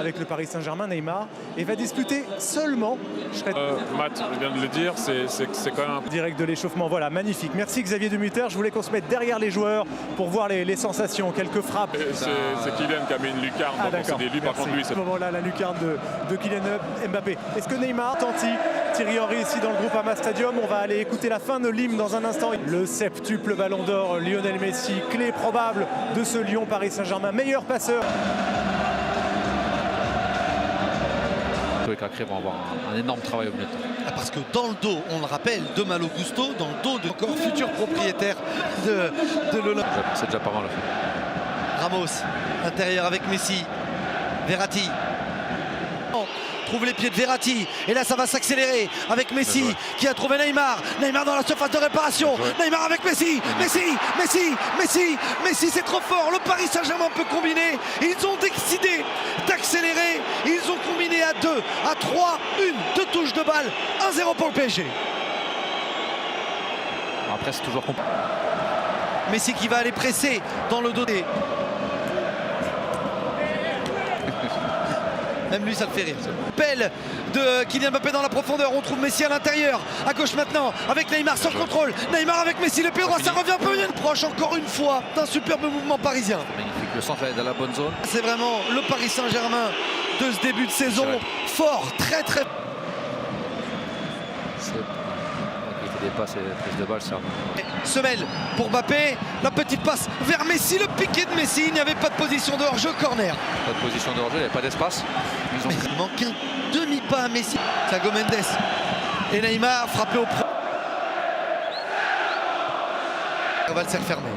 Avec le Paris Saint-Germain, Neymar, et va disputer seulement. Matt vient de le dire, c'est quand même un... Direct de l'échauffement, voilà, magnifique. Merci Xavier Demuter, je voulais qu'on se mette derrière les joueurs pour voir les sensations, quelques frappes. C'est Kylian qui a mis une lucarne, d'accord. c'est lui par contre lui. À ce moment-là, la lucarne de Kylian Mbappé. Est-ce que Neymar tenti Thierry Henry ici dans le groupe Ama Stadium? On va aller écouter la fin de l'hymne dans un instant. Le septuple ballon d'or, Lionel Messi, clé probable de ce Lyon Paris Saint-Germain, meilleur passeur. Les Cacrés vont avoir un énorme travail au milieu de terrain. Parce que dans le dos, on le rappelle, de Malo Gusto, dans le dos de encore futur propriétaire de l'Olympique. C'est déjà pas mal. Ramos, intérieur avec Messi, Verratti. Trouve les pieds de Verratti et là ça va s'accélérer avec Messi qui a trouvé Neymar. Neymar dans la surface de réparation. Neymar avec Messi. Messi, c'est trop fort. Le Paris Saint-Germain peut combiner. Ils ont décidé d'accélérer. Ils ont combiné à 2, à 3, 2 touches de balle. 1-0 pour le PSG. Après c'est toujours compliqué. Messi qui va aller presser dans le dos des... Même lui ça le fait rire. Pelle de Kylian Mbappé dans la profondeur. On trouve Messi à l'intérieur. À gauche maintenant avec Neymar sans contrôle. Neymar avec Messi, le pied droit, ça revient peu bien. Proche encore une fois d'un superbe mouvement parisien. Magnifique, le centre est dans la bonne zone. C'est vraiment le Paris Saint-Germain de ce début de saison. Fort, très. Des passes et prise de balle, ça. Semelle pour Mbappé, la petite passe vers Messi, le piqué de Messi, il n'y avait pas de position de hors-jeu, corner. Pas de position de hors-jeu, il n'y avait pas d'espace. Il manque un demi-pas à Messi. Thiago Mendes et Neymar frappé au premier. On va le faire fermer.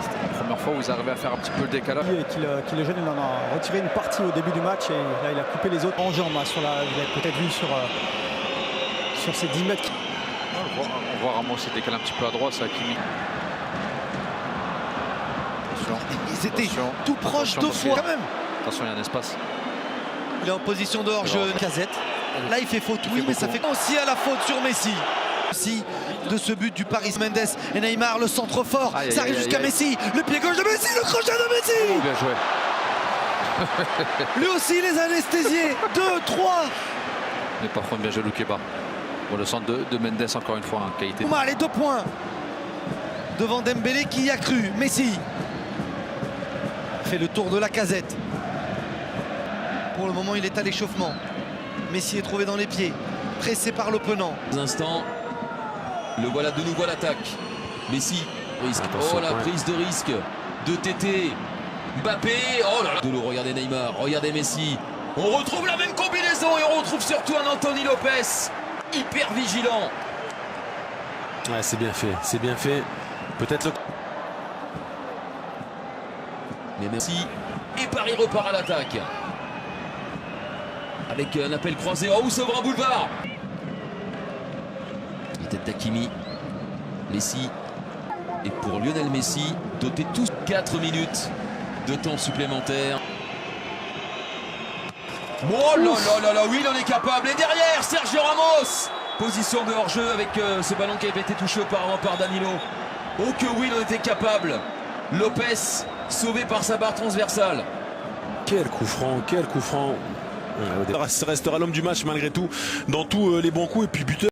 C'était la première fois où ils arrivaient à faire un petit peu le décalage. Qu'il est jeune, il en a retiré une partie au début du match et là il a coupé les autres en jambes. Vous l'avez peut-être vu sur ces 10 mètres. On voit Ramos se décaler un petit peu à droite, c'est Hakimi. Ils étaient tout proches 2 fois quand même. Attention, il y a un espace. Il est en position de hors-jeu, Casette. Là il fait faute, oui, mais ça fait aussi à la faute sur Messi. Aussi de ce but du Paris Mendes et Neymar, le centre fort, ça arrive jusqu'à Messi, le pied gauche de Messi, le crochet de Messi. Oh, bien joué. Lui aussi les anesthésiés, 2, 3. Mais par contre bien joué Loukeba. Bon, le centre de Mendes encore une fois, hein, qualité. Les 2 points devant Dembélé qui y a cru. Messi fait le tour de la casette. Pour le moment il est à l'échauffement. Messi est trouvé dans les pieds, pressé par l'opponent. Instant, le voilà de nouveau à l'attaque. Messi risque. Oh la prise de risque de Tété. Mbappé, oh là là. De l'eau, regardez Neymar, regardez Messi. On retrouve la même combinaison et on retrouve surtout un Anthony Lopez hyper vigilant. Ouais, c'est bien fait, Peut-être le... Mais Messi et Paris repart à l'attaque. Avec un appel croisé. Oh, où s'ouvre un boulevard. La tête d'Hakimi. Messi. Et pour Lionel Messi, doté tous 4 minutes de temps supplémentaire. Oh là là, oui, il en est capable. Et derrière, Sergio Ramos. Position de hors-jeu avec ce ballon qui avait été touché auparavant par Danilo. Oh que oui, il en était capable. Lopez, sauvé par sa barre transversale. Quel coup franc. Ça restera l'homme du match malgré tout, dans tous les bons coups et puis buteur.